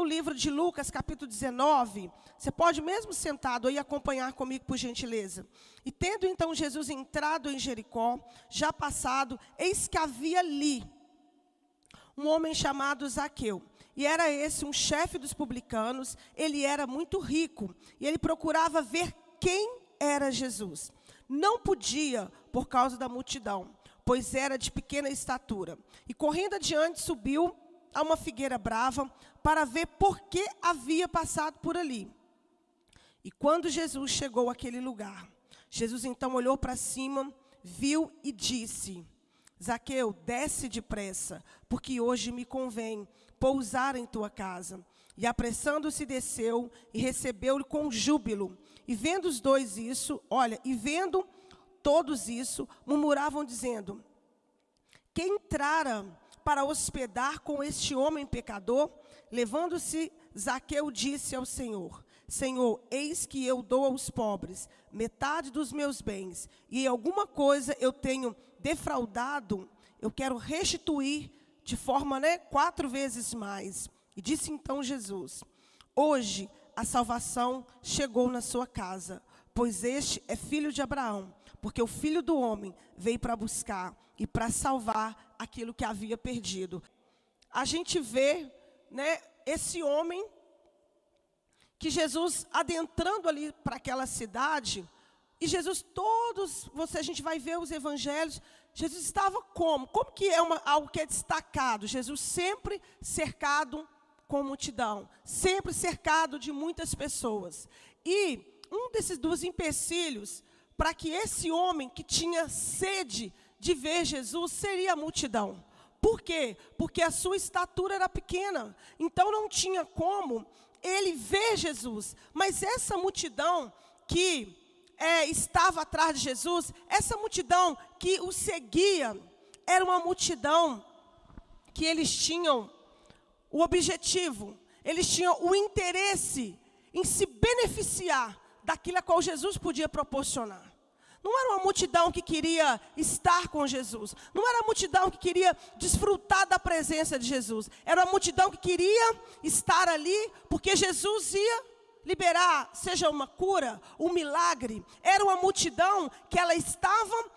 livro de Lucas, capítulo 19, você pode mesmo sentado aí acompanhar comigo, por gentileza. E tendo então Jesus entrado em Jericó, já passado, eis que havia ali um homem chamado Zaqueu. E era esse um chefe dos publicanos, ele era muito rico, e ele procurava ver quem era Jesus. Não podia, por causa da multidão, pois era de pequena estatura. E correndo adiante, subiu a uma figueira brava, para ver por que havia passado por ali. E quando Jesus chegou àquele lugar, Jesus então olhou para cima, viu e disse: Zaqueu, desce depressa, porque hoje me convém pousar em tua casa. E apressando-se desceu e recebeu-lhe com júbilo. E vendo os dois isso, e vendo todos isso, murmuravam dizendo: quem entrara para hospedar com este homem pecador? Levando-se, Zaqueu disse ao Senhor: Senhor, eis que eu dou aos pobres metade dos meus bens, e em alguma coisa eu tenho defraudado, eu quero restituir de forma 4 vezes mais. E disse então Jesus: hoje a salvação chegou na sua casa, pois este é filho de Abraão, porque o Filho do Homem veio para buscar e para salvar aquilo que havia perdido. A gente vê, esse homem, que Jesus adentrando ali para aquela cidade, e Jesus, a gente vai ver os evangelhos, Jesus estava como? Como que é algo que é destacado? Jesus sempre cercado com multidão, sempre cercado de muitas pessoas. E um dos empecilhos para que esse homem que tinha sede de ver Jesus seria a multidão. Por quê? Porque a sua estatura era pequena, então não tinha como ele ver Jesus. Mas essa multidão que estava atrás de Jesus, essa multidão que o seguia, era uma multidão que eles tinham o objetivo, eles tinham o interesse em se beneficiar daquilo a qual Jesus podia proporcionar. Não era uma multidão que queria estar com Jesus. Não era uma multidão que queria desfrutar da presença de Jesus. Era uma multidão que queria estar ali porque Jesus ia liberar, seja uma cura, um milagre. Era uma multidão que ela estava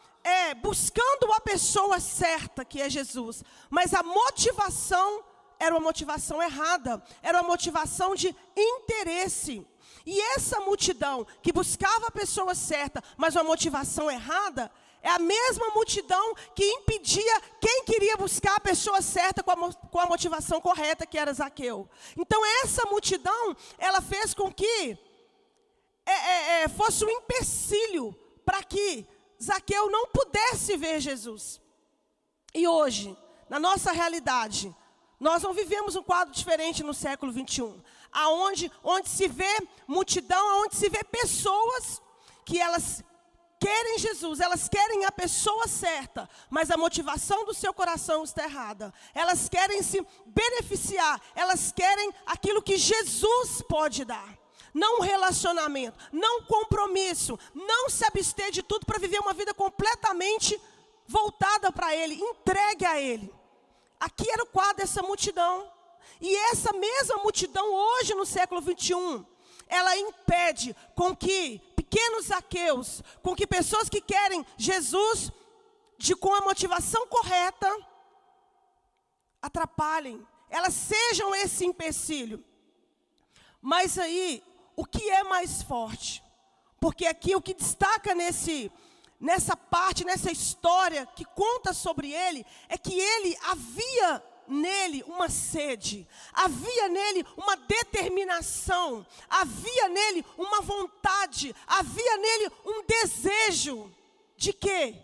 buscando a pessoa certa, que é Jesus. Mas a motivação era uma motivação errada. Era uma motivação de interesse. E essa multidão que buscava a pessoa certa, mas uma motivação errada, é a mesma multidão que impedia quem queria buscar a pessoa certa com a motivação correta, que era Zaqueu. Então essa multidão, ela fez com que fosse um empecilho para que Zaqueu não pudesse ver Jesus. E hoje, na nossa realidade, nós não vivemos um quadro diferente no século 21. Onde se vê multidão, onde se vê pessoas que elas querem Jesus, elas querem a pessoa certa, mas a motivação do seu coração está errada. Elas querem se beneficiar, elas querem aquilo que Jesus pode dar. Não um relacionamento, não um compromisso, não se abster de tudo para viver uma vida completamente voltada para Ele, entregue a Ele. Aqui era o quadro dessa multidão. E essa mesma multidão hoje no século 21, ela impede com que pequenos Zaqueus, com que pessoas que querem Jesus com a motivação correta, atrapalhem, elas sejam esse empecilho. Mas aí, o que é mais forte? Porque aqui o que destaca nessa parte, nessa história que conta sobre ele, é que ele havia nele uma sede, havia nele uma determinação, havia nele uma vontade, havia nele um desejo de que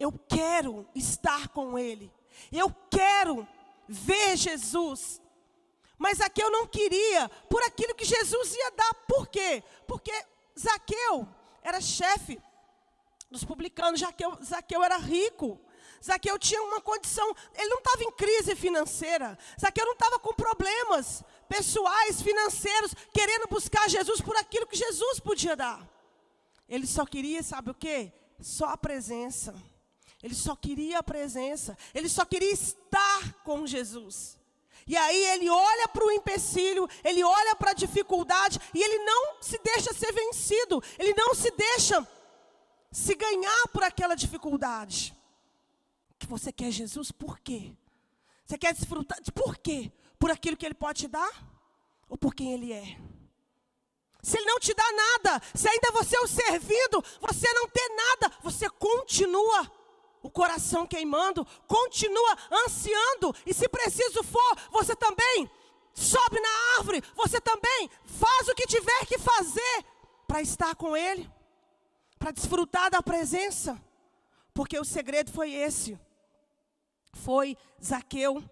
eu quero estar com ele, eu quero ver Jesus. Mas Zaqueu não queria por aquilo que Jesus ia dar. Por quê? Porque Zaqueu era chefe dos publicanos, Zaqueu era rico. Zaqueu tinha uma condição, ele não estava em crise financeira. Zaqueu não estava com problemas pessoais, financeiros, querendo buscar Jesus por aquilo que Jesus podia dar. Ele só queria, sabe o quê? Só a presença. Ele só queria a presença. Ele só queria estar com Jesus. E aí ele olha para o empecilho, ele olha para a dificuldade e ele não se deixa ser vencido. Ele não se deixa se ganhar por aquela dificuldade. Que você quer Jesus por quê? Você quer desfrutar de por quê? Por aquilo que ele pode te dar? Ou por quem ele é? Se ele não te dá nada, se ainda você é o servido, você não tem nada, você continua o coração queimando, continua ansiando, e se preciso for, você também sobe na árvore, você também faz o que tiver que fazer para estar com ele, para desfrutar da presença, porque o segredo foi esse, foi Zaqueu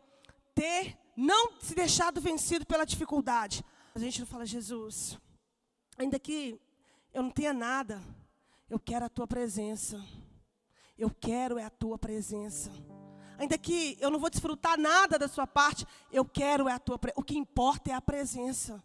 não se deixado vencido pela dificuldade. A gente não fala, Jesus, ainda que eu não tenha nada, eu quero a tua presença. Eu quero é a tua presença. Ainda que eu não vou desfrutar nada da sua parte, eu quero é a tua presença. O que importa é a presença.